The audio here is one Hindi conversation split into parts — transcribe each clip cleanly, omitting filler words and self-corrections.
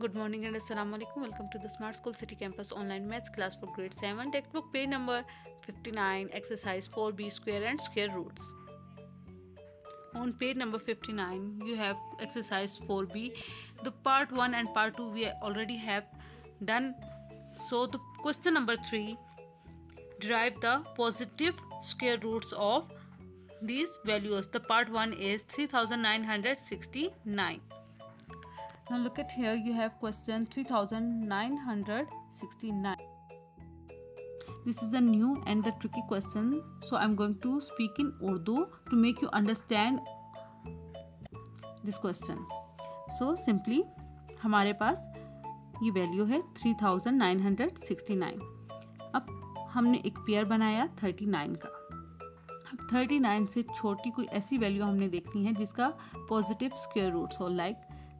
Good morning and assalamu alaikum. Welcome to the Smart School City Campus online maths class for grade 7 textbook page number 59 exercise 4b square and square roots. On page number 59 you have exercise 4b. The part 1 and part 2 we already have done. So the question number 3, derive the positive square roots of these values. The part 1 is 3969. Now look at here, you have question 3969. This is a new and the tricky question, so I'm going to speak in Urdu to make you understand this question. So simply हमारे पास ये वैल्यू है 3969. अब हमने एक पेयर बनाया 39 का. अब 39 से छोटी कोई ऐसी वैल्यू हमने देखनी है जिसका पॉजिटिव स्क्वायर रूट्स हो, like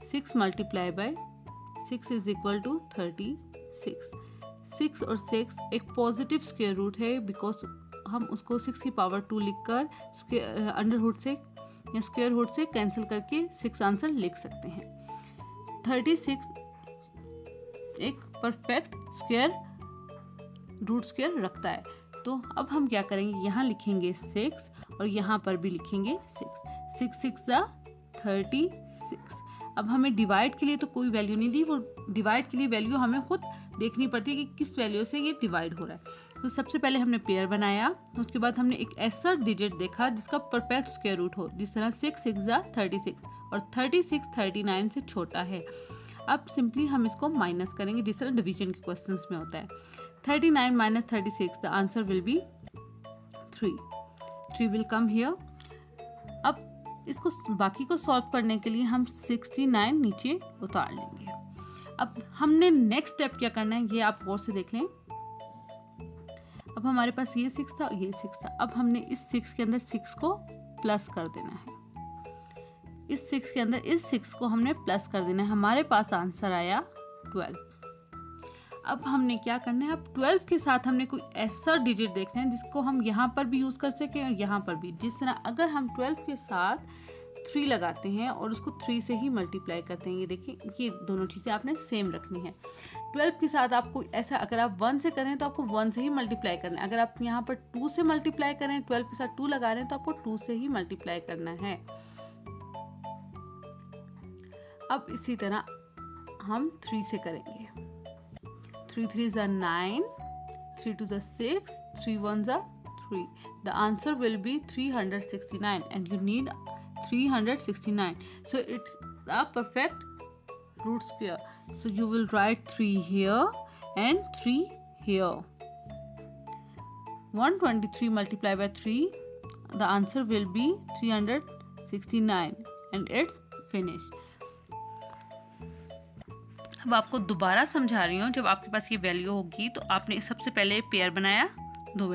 6 multiply by 6 is equal to 36. 6 और 6 एक पॉजिटिव स्क्वायर रूट है बिकॉज हम उसको 6 की पावर 2 लिखकर अंडर रूट से या स्क्वायर रूट से कैंसिल करके 6 आंसर लिख सकते हैं. 36 एक परफेक्ट स्क्वायर रूट स्क्वायर रखता है. तो अब हम क्या करेंगे, यहाँ लिखेंगे 6 और यहाँ पर भी लिखेंगे 6. 6 6 36. अब हमें डिवाइड के लिए तो कोई वैल्यू नहीं दी, वो डिवाइड के लिए वैल्यू हमें खुद देखनी पड़ती है कि किस वैल्यू से ये डिवाइड हो रहा है. तो सबसे पहले हमने पेयर बनाया, उसके बाद हमने एक ऐसा डिजिट देखा जिसका परफेक्ट स्क्वायर रूट हो, जिस तरह 6 6 36 और 36 39 से छोटा है. अब सिंपली हम इसको माइनस करेंगे जिस तरह डिवीजन के क्वेश्चंस में होता है. 39 minus 36, the answer will be 3. 3 will come here. अब इसको बाकी को सॉल्व करने के लिए हम 69 नीचे उतार लेंगे. अब हमने नेक्स्ट स्टेप क्या करना है ये आप गौर से देख लें. अब हमारे पास ये 6 था, ये 6 था. अब हमने इस 6 के अंदर 6 को प्लस कर देना है. इस 6 के अंदर इस 6 को हमने प्लस कर देना है. हमारे पास आंसर आया 12. अब हमने क्या करना है, अब 12 के साथ हमने कोई ऐसा डिजिट देखना है जिसको हम यहाँ पर भी यूज़ कर सकें और यहाँ पर भी. जिस तरह अगर हम 12 के साथ 3 लगाते हैं और उसको 3 से ही मल्टीप्लाई करते हैं, ये देखिए ये दोनों चीज़ें आपने सेम रखनी है. 12 के साथ आपको ऐसा, अगर आप 1 से करें तो आपको 1 से ही मल्टीप्लाई करना है. अगर आप यहाँ पर 2 से मल्टीप्लाई करें, 12 के साथ 2 लगा रहे हैं तो आपको 2 से ही मल्टीप्लाई करना है. अब इसी तरह हम 3 से करेंगे. 3 3s are 9, 3 2s are 6, 3 1s are 3. The answer will be 369 and you need 369. So it's a perfect root square. So you will write 3 here and 3 here. 123 multiplied by 3, the answer will be 369 and it's finished. अब आपको दोबारा समझा रही हूँ. जब आपके पास ये वैल्यू होगी तो आपने सबसे पहले पेयर बनाया दो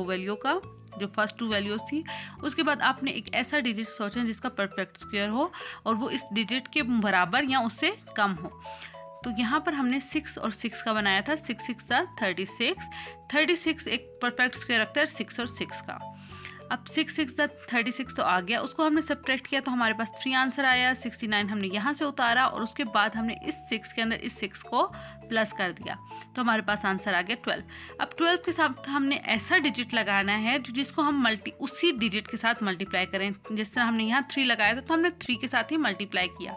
वैल्यू का, जो फर्स्ट 2 वैल्यूज थी. उसके बाद आपने एक ऐसा डिजिट सोचा जिसका परफेक्ट स्क्वायर हो और वो इस डिजिट के बराबर या उससे कम हो. तो यहाँ पर हमने 6 और 6 का बनाया था. 6 6 36. 36 एक परफेक्ट स्क्वायर रखता है 6 और 6 का. अब 6 6 36 तो आ गया, उसको हमने सब्ट्रैक्ट किया तो हमारे पास 3 आंसर आया. 69 हमने यहाँ से उतारा और उसके बाद हमने इस 6 के अंदर इस 6 को प्लस कर दिया तो हमारे पास आंसर आ गया 12. अब 12 के साथ हमने ऐसा डिजिट लगाना है जिसको हम उसी डिजिट के साथ मल्टीप्लाई करें. जिस तरह हमने यहाँ 3 लगाया था तो हमने 3 के साथ ही मल्टीप्लाई किया.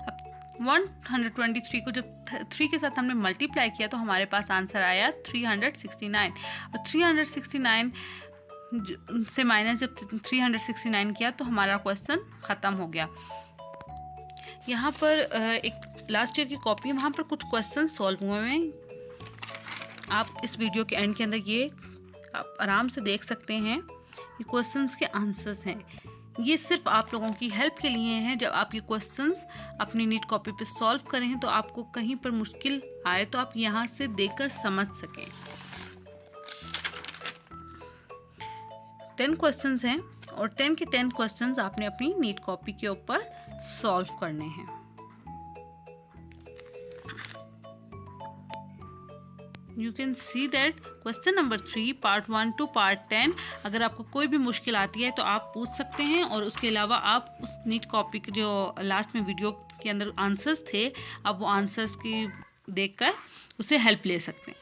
अब 123 को जब 3 के साथ हमने मल्टीप्लाई किया तो हमारे पास आंसर आया 369. और 369 से माइनस जब 369 किया तो हमारा क्वेश्चन ख़त्म हो गया. यहाँ पर एक लास्ट ईयर की कॉपी है, वहाँ पर कुछ क्वेश्चन सॉल्व हुए हैं. आप इस वीडियो के एंड के अंदर ये आप आराम से देख सकते हैं. ये क्वेश्चंस के आंसर्स हैं. ये सिर्फ आप लोगों की हेल्प के लिए हैं. जब आप ये क्वेश्चंस अपनी नीट कॉपी पे सॉल्व करें तो आपको कहीं पर मुश्किल आए तो आप यहाँ से देखकर समझ सकें. 10 क्वेश्चंस हैं और 10 के 10 क्वेश्चंस आपने अपनी नीट कॉपी के ऊपर सॉल्व करने हैं. You can see that question number 3 part 1 to part 10. अगर आपको कोई भी मुश्किल आती है तो आप पूछ सकते हैं और उसके अलावा आप उस नीट कॉपी की जो लास्ट में वीडियो के अंदर आंसर्स थे, आप वो आंसर्स की देखकर उससे हेल्प ले सकते हैं।